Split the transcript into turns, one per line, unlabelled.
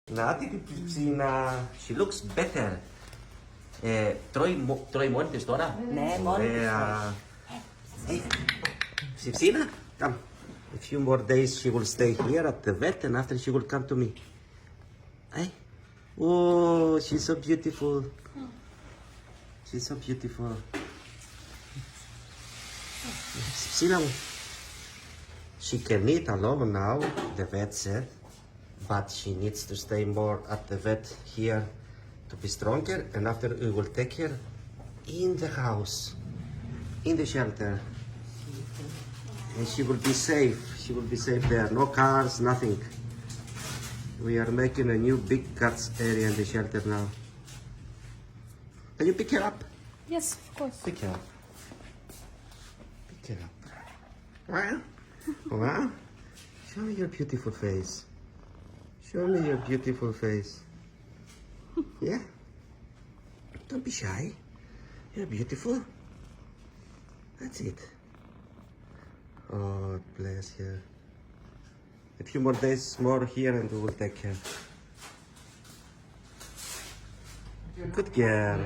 Natin she looks better. Troy montes τώρα.
Ναι, μόνο της
Hey, Sipsina, come. A few more days she will stay here at the vet and after she will come to me. Hey. Oh, she's so beautiful. She's so beautiful. Sipsina, she can eat alone now, the vet said, but she needs to stay more at the vet here to be stronger, and after we will take her in the house, in the shelter, and she will be safe. She will be safe there. No cars, nothing. We are making a new big cats area in the shelter now. Can you pick her up?
Yes, of course.
Pick her up. Pick her up. Wow. Wow. Show me your beautiful face. Show me your beautiful face. Yeah? Don't be shy. You're beautiful. That's it. Oh, bless you. A few more days more here and we will take care. Good girl.